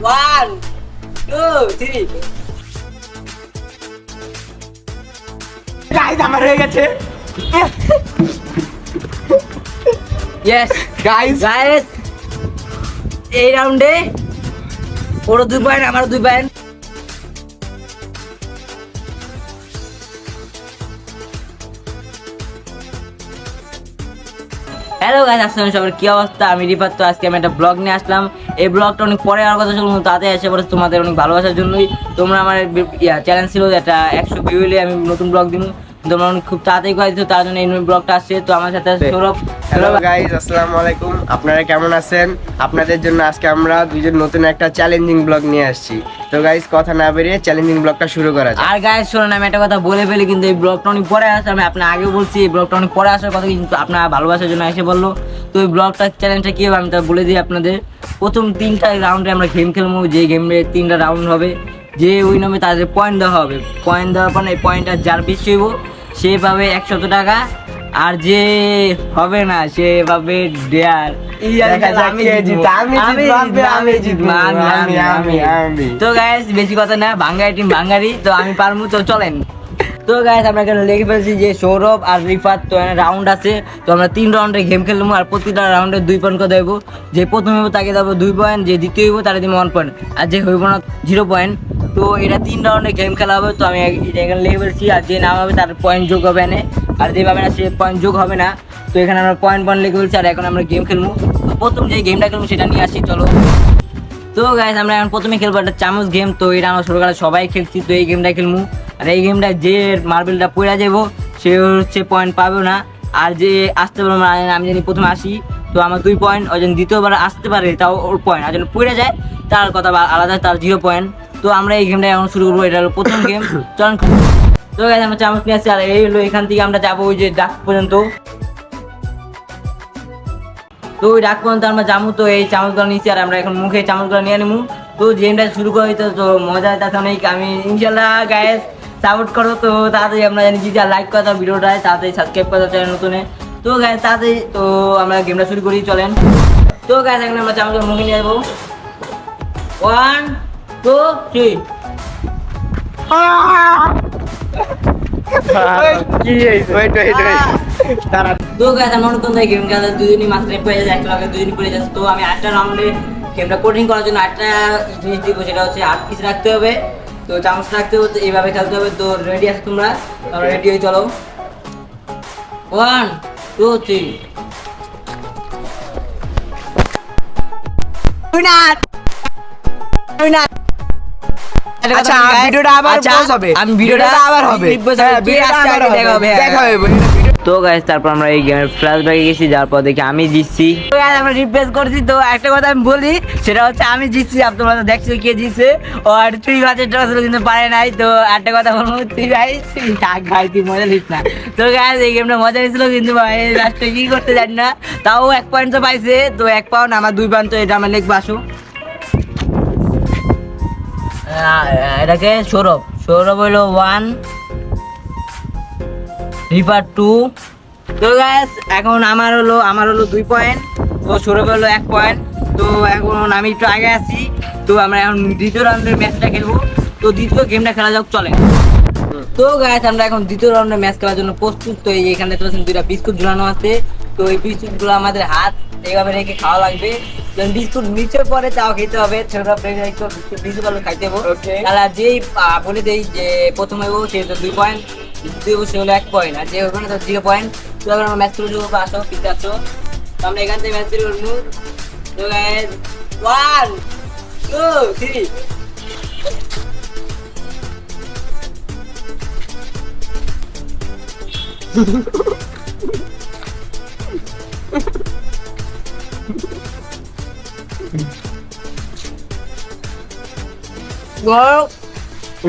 1 2 3 guys আমার হয়ে গেছে। ইয়েস গাইস গাইস এই রাউন্ডে ওর 2 পয়েন্ট আমার 2 পয়েন্ট। হ্যালো গাইস, আসসালামু আলাইকুম, সবার কি অবস্থা? আমি রিফাত। তো আজকে আমি একটা ব্লগ নিয়ে আসলাম। এই ব্লগটা অনেক পরে আমার কথা শুনলাম, তাতে এসে পড়ে তোমাদের অনেক ভালোবাসার জন্যই। তোমরা আমার চ্যালেঞ্জ ছিল একটা 100 ভিউ হলে আমি নতুন ব্লগ দিব, তোমরা অনেক খুব তাড়াতাড়ি করে দিচ্ছ, তার জন্য এই ব্লগটা আসছে। তো আমার সাথে আছে সৌরভ। হ্যালো গাইস, আসসালামু আলাইকুম। আপনারা কেমন আছেন? আপনাদের জন্য আজকে আমরা দুইজন নতুন একটা চ্যালেঞ্জিং ব্লগ নিয়ে আসছি। তো গাইস কথা না বেরিয়ে চ্যালেঞ্জিং ব্লগটা শুরু করা যাক। আর গাইস শোনেন, আমি একটা কথা বলে ফেলি, কিন্তু এই ব্লগটা অনেক পরে আসে। আমি আপনার আগেও বলছি এই ব্লগটা অনেক পরে আসার কথা, কিন্তু আপনার ভালোবাসার জন্য এসে বললো। তো এই ব্লগটা চ্যালেঞ্জটা কি হবে আমি তা বলে দিই আপনাদের। প্রথম 3টা রাউন্ডে আমরা গেম খেলবো, যে গেমে 3টা রাউন্ড হবে, যে উইন হবে তাদের পয়েন্ট দেওয়া হবে। পয়েন্ট দেওয়ার পর এই পয়েন্টটা যার বেশি হইব সে পাবে 100 টাকা, আর যে হবে না সে পাবে ডেয়ার। দেখা যাক কে জিতে। আমি জিতবো। তো গাইস বেশি কথা না, ভাঙ্গারি টিম ভাঙ্গারি, তো আমি পারবো। তো চলেন। তো গাইস আমরা এখানে লিখে ফেলছি যে সৌরভ আর রিফাত, তো রাউন্ড আছে। তো আমরা 3 রাউন্ডে গেম খেলবো, আর প্রতিটা রাউন্ডে 2 পয়েন্ট করে দেবো। যে প্রথম হইব তাকে দেবো 2 পয়েন্ট, যে দ্বিতীয় হইব তাকে দেবো 1 পয়েন্ট, আর যে হইব না 0 পয়েন্ট। তো এটা 3 রাউন্ডে গেম খেলা হবে। তো আমি এখানে লিখে ফেলছি, আর যে নাম হবে তার পয়েন্ট যোগ হবে না, আর যে পাবে না সে পয়েন্ট যোগ হবে না। তো এখানে আমরা পয়েন্ট লিখে ফেলছি, আর এখন আমরা গেম খেলবো। তো প্রথম যে গেমটা খেলবো সেটা নিয়ে আসি, চলো। তো গাইস আমরা এখন প্রথমে খেলবো একটা চামচ গেম। তো এটা আমরা ছোটবেলায় সবাই খেলছি, তো এই গেমটা খেলবো। আর এই গেমটা যে মার্বেলটা পড়ে যাবো সে হচ্ছে পয়েন্ট পাবে না, আর যে আসতে পারবো না, আমি জানি প্রথমে আসি তো আমার 2 পয়েন্ট, ওই জন্য দ্বিতীয়বার আসতে পারে তাও ওর পয়েন্ট, আর যেন পড়ে যায় তার কথা আলাদা, তার 0 পয়েন্ট। তো আমরা এই গেমটা এখন শুরু করবো, এটা হলো প্রথম গেম। চলুন। তো গাইস আমরা চামচ নিয়ে আসছি, আর এই হলো এখান থেকে আমরা যাবো ওই যে ডাক পর্যন্ত। তো ওই ডাক পর্যন্ত আমরা যাবো। তো এই চামচগুলো নিচ্ছি, আর আমরা এখন মুখে চামচগুলো নিয়ে নেবো। তো গেমটা শুরু করে দিতে তো মজা আছে অনেক। আমি ইনশাল্লাহ গাইস সাপোর্ট করো, তো তাড়াতাড়ি আমরা জানি যদি লাইক করা ভিডিওটায়, তাড়াতাড়ি সাবস্ক্রাইব করা চ্যানেল নতুনে। তো গাইস তাড়াতাড়ি তো আমরা গেমটা শুরু করি, চলেন। তো গাইস এখন আমরা চামচগুলো মুখে নিয়ে যাবো। 1 2 3। কি ওয়েট তারা তো গাইস আমরা অনেকক্ষণ ধরে গেম খেলা, দুজনই মাঝখানে পড়ে যাচ্ছে, একটা লগে দুজনই পড়ে যাচ্ছে। তো আমি 8টা রাউন্ডে গেমটা কঠিন করার জন্য 8টা জিনিস দিব, সেটা হচ্ছে 8 পিস রাখতে হবে, তো চামচ রাখতে হবে, তো এইভাবে খেলতে হবে। তো রেডি আছো তোমরা? রেডি হয়ে চলো। 1 2 3। আচ্ছা ভিডিওটা আবার পজ হবে। আমি ভিডিওটা আবার হবে। হ্যাঁ ভিডিওটা আবার দেখা হবে। তো গাইস তারপর আমরা এই গেমের ফ্ল্যাশব্যাকে গেছি, যার পর দেখি আমি জিতছি। তো গাইস আমরা রিপ্লেস করছি। তো একটা কথা আমি বলি, সেটা হচ্ছে আমি জিতছি, আর তোমরা তো দেখছো কে জিতছে। আর তুই বাজেট ছিল কিন্তু পারে নাই। তো একটা কথা বলবো, তুই ভাই তুই থাক ভাই, তুই মজা নিস না। তো গাইস এই গেমটা মজা নিয়েছিল, কিন্তু ভাই লাস্টে কি করতে জানি না। তাও 1 পয়েন্ট তো পাইছে। তো 1 পয়েন্ট আমার 2 পয়েন্ট, তো এটা আমার লিখবো। আসো এটাকে সৌরভ হইলো 1, রিফার 2। তো গাইস এখন আমার হলো 2 পয়েন্ট, তো সৌরভ হলো 1 পয়েন্ট। তো এখন আমি একটু আগে আছি। তো আমরা এখন দ্বিতীয় রাউন্ডের ম্যাচটা খেলবো। তো দ্বিতীয় গেমটা খেলা যাক, চলে। তো গাইস আমরা এখন দ্বিতীয় রাউন্ডের ম্যাচ খেলার জন্য প্রস্তুত। তো এই এখানে দেখতে পাচ্ছেন 2টা বিস্কুট ঝুলানো আছে। তো এই বিস্কুটগুলো আমাদের হাত এইভাবে রেখে খাওয়া লাগবে। যখন বিস্কুট নিচে পড়ে তাও খেতে হবে, ছোটরা বিস্কুট খাইতে হবে। তাহলে যেই বলে দেই যে প্রথম হইব সে তো 2 পয়েন্ট, দ্বিতীয় সে হলো 1 পয়েন্ট, আর যে হবে না তো 0 পয়েন্ট। তো এখন আমরা ম্যাচ শুরু করবো। আসো পিছনে আসো, তো আমরা এখান থেকে ম্যাচ শুরু করবো। তো গাইস 1 2 3।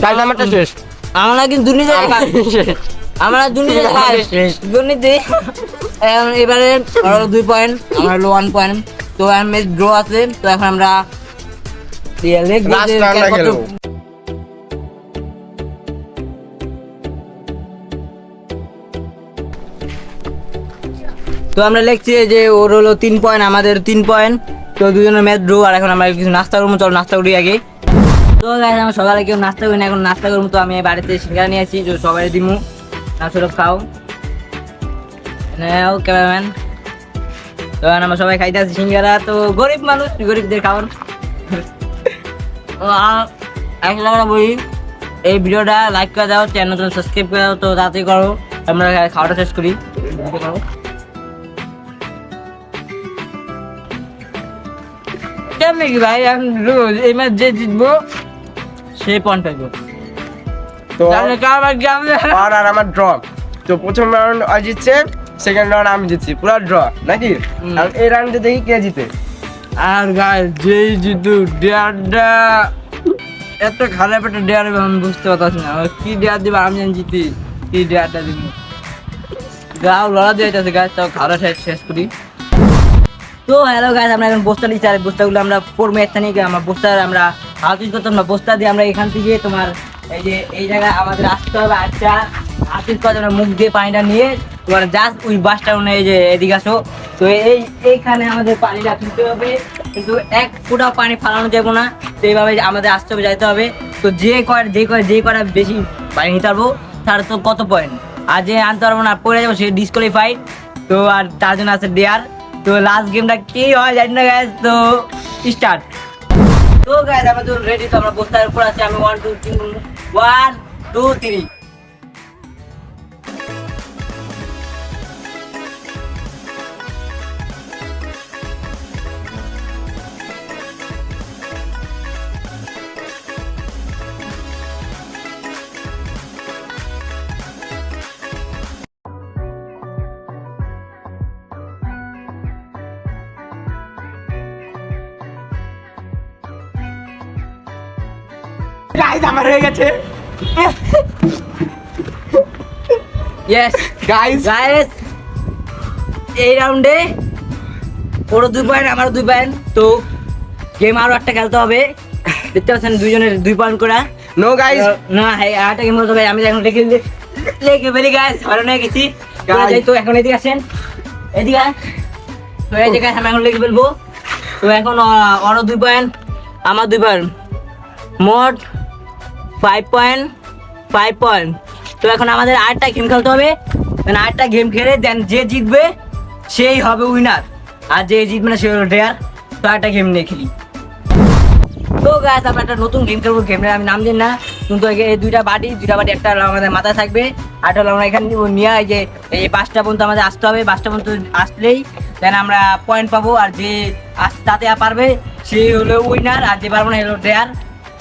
গাইস আমারটা শেষ। আমরা কিন্তু দুর্নীতি আমরা দুর্নীতি এবারে 2 পয়েন্ট, আমরা হলো 1 পয়েন্ট। তো ম্যাচ ড্র আছে। তো এখন আমরা তো আমরা লিখছি যে ওর হলো 3 পয়েন্ট, আমাদের 3 পয়েন্ট। তো দুজনের ম্যাচ ড্র। আর এখন আমরা কিছু নাস্তা করবো, চলো নাস্তা করি আগে। তো গাইস আমরা সকালে কেউ নাস্তা করি না, এখন নাস্তা করবো। তো আমি বাড়িতে সিঙ্গারা নিয়ে আসি, তো সবাই দিমু না সব খাও নাও ক্যামেরাম্যান। তো এখন আমরা সবাই খাইতে আছি সিঙ্গারা। তো গরিব মানুষ, গরিবদের খাবার। একটা কথা বলি, এই ভিডিওটা লাইক করে দাও, চ্যানেল সাবস্ক্রাইব করে দাও। তো তাড়াতাড়ি করো, আমরা খাওয়াটা শেষ করি। কেমন কি ভাই, এখন এই ম্যাচ যে জিতবো সে পয়েন্ট পাইবো। তো আর আমার ড্র। তো প্রথম রাউন্ড জিতছে, সেকেন্ড রাউন্ড আমি জিতছি, পুরো ড্র নাকি? আর এই রাউন্ডে দেখি কে জিতে। আর গাইস যেই জিতু ডেয়ারটা এত খারাপ একটা ডেয়ার আমি বুঝতে পারছি না, কি ডেয়ার দিবা আমি জানি জিতি, কি ডেয়ারটা দিব গাও লড়া দিয়ে যাচ্ছে গাছ। তাও খাওয়া শেষ করি। তো হ্যালো গাইস, আমরা এখন বস্তা নিচ্ছি। আর বস্তাগুলো আমরা পড়বো একটা নিয়ে আমরা বস্তা আমরা হাত ইউজ করতাম না, বস্তা দিয়ে আমরা এখান থেকে তোমার এই যে এই জায়গায় আমাদের আসতে হবে। আচ্ছা হাত ইউজ করতে আমরা মুখ দিয়ে পানিটা নিয়ে তোমার জাস্ট ওই বাসটা এই যে এদিকে আসো। তো এইখানে আমাদের পানিটা তুলতে হবে, কিন্তু এক ফোঁটাও পানি ফালানো যাবো না। তো এইভাবে আমাদের আসতে হবে, যাইতে হবে। তো যে কয়টা বেশি পানি নিতে পারবো তার তো কত পয়েন্ট, আর যে আনতে পারবো না পড়ে যাবো সে ডিসকোয়ালিফাইড। তো আর তার জন্য আছে ডেয়ার। তো লাস্ট গেমটা কি হয় জানি না গাইস, তো স্টার্ট। তো গাইস আমরা তো রেডি, তো আমরা বস্তার উপর আছি। আমি 1 2 3 1 2 3। গাইস আমার হয়ে গেছে। ইয়েস গাইস গাইস, এই রাউন্ডে ওরও 2 পয়েন্ট আমারও 2 পয়েন্ট। তো গেম আরো একটা খেলতে হবে, দেখতে পাচ্ছেন দুইজনের 2 পয়েন্ট করে। নো গাইস, না হ্যাঁ আরেকটা গেম খেলতে হবে। আমি এখন লেগে ফেলি গাইস, হরানো হয়ে গেছি। Guys. তো এখন এদিকে আসেন, এদিকে আয়। তো এই যে গাইস আমি এখন লেগে ফেলবো। তো এখন ওরও 2 পয়েন্ট আমার 2 পয়েন্ট, মোট 5 পয়েন্ট 5 পয়েন্ট। তো এখন আমাদের আরেকটা গেম খেলতে হবে। আরেকটা গেম খেলে দেন যে জিতবে সেই হবে উইনার, আর যে জিতবে না সে হলো ডেয়ার। তো আরেকটা গেম নিয়ে খেলি। তো গাইস আমরা একটা নতুন গেম খেলবো, গেমের আমি নাম জানি না, কিন্তু এই দুইটা বাটি একটা হলো আমাদের মাথায় থাকবে, আরেকটা হলো আমরা এখানে নিয়ে এই যে এই 5টা পর্যন্ত আমাদের আসতে হবে। 5টা পর্যন্ত আসলেই দেন আমরা পয়েন্ট পাবো, আর যে তাতে পারবে সেই হলো উইনার, আর যে পারবো না হলো ডেয়ার।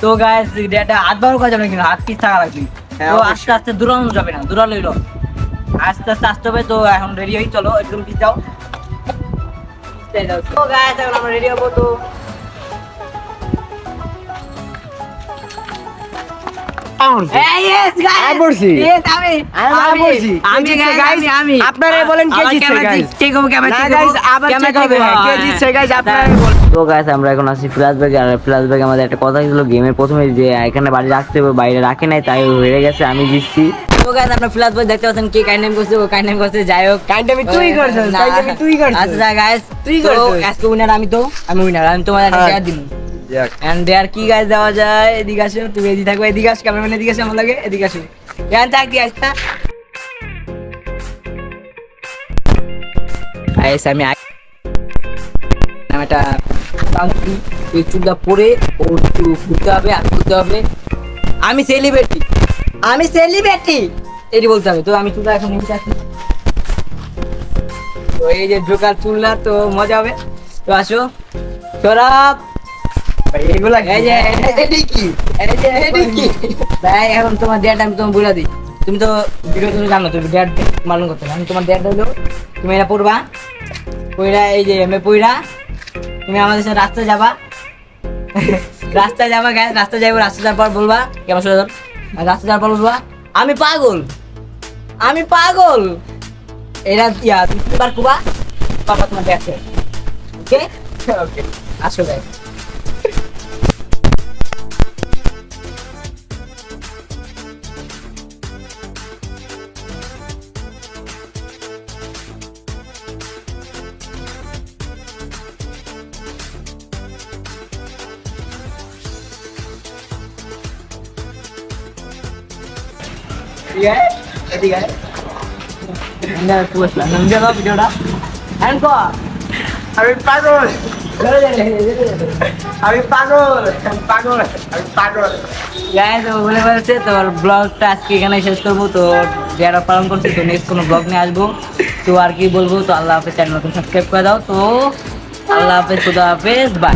তো গাইস ডেয়ারটা হাতবার করা যাবে না, কিন্তু হাত পিস থাকা লাগবে। হ্যাঁ, তো অবশ্যই। আস্তে আস্তে দূরানো যাবে না, দূরালো হইলো আস্তে আস্তে আসতে হবে। তো এখন রেডি হই, চলো একদম পিস যাও। তো গাইস এখন আমরা রেডি হবো। তো আমরা এখন আছি ফ্ল্যাশ ব্যাগে। আর ফ্ল্যাশ ব্যাগে আমাদের একটা কথা ছিল গেমের প্রথমে যে এখানে বাড়ি রাখতে হবে, বাইরে রাখে নাই, তাই হয়ে গেছে আমি জিতছি। তো গাইস আমরা ফ্ল্যাশ ব্যাগ দেখতে পাচ্ছেন কে কাইন্ডামি করছে, ও কাইন্ডামি করছে। যাই হোক কাইন্ডামি তুই করছিস, কাইন্ডামি তুই করছিস। আচ্ছা গাইস তুই তো করছিস। আজকে উইনার আমি উইনার, আমি তোমাদের একটা শেয়ার দিব। এন্ড দেয়ার কি গাইস দেওয়া যায়, এদিকে আসো, তুমি এদিকে থাকো, এদিকে আসো, ক্যামেরাম্যান এদিকে আসো, আমার লাগে এদিকে আসো। ইয়ান থাক দিয়ে আসতা আইস আমি একটা তান্ত্রিক, এই চুলটা পরে ও একটু ঘুরতে হবে আর ঘুরতে হবে। আমি সেলিব্রিটি এটি বলতে হবে। তো আমি চুলটা এখন নিচে আসি। তো এই যে ঢোকার চুলটা তো মজা হবে। তো আসো সরব এগুলা এই যে ভাই, এখন তোমার ডেট আমি তোমার বলে দিই। তুমি তো ভিডিও তুমি জানো, তুমি ডেট পালন করতে হবে। আমি তোমার ডেট হলো তুমি এটা পড়বা, পড়া এই যে এমএ পড়া তুমি আমাদের সাথে রাস্তায় যাবা। রাস্তায় যাবা গাইস, রাস্তায় যাবো, রাস্তায় যাওয়ার পর বলবা কেমন সোজা রাস্তায় যাওয়ার পর বলবা আমি পাগল এরা ইয়া তুমি তিনবার কুবা পাপা তোমার ডেট। ওকে ওকে আসো গাইস। ঠিক আছে ঠিক আছে না পুষলা নামজে দাও ভিডিওটা এন্ড কর আমি পাগল আমি পাগল পাগল আমি পাগল। গাইস বলে বলছে তোর ব্লগটা আজকে এখানে শেষ করবো। তো যারা পালন করছে তো নেক্সট কোনো ব্লগ নিয়ে আসবো। তো আর কি বলবো, তো আল্লাহ হাফেজ, চ্যানেল নতুন সাবস্ক্রাইব করে দাও। তো আল্লাহ হাফেজ, খুদা হাফেজ, বাই।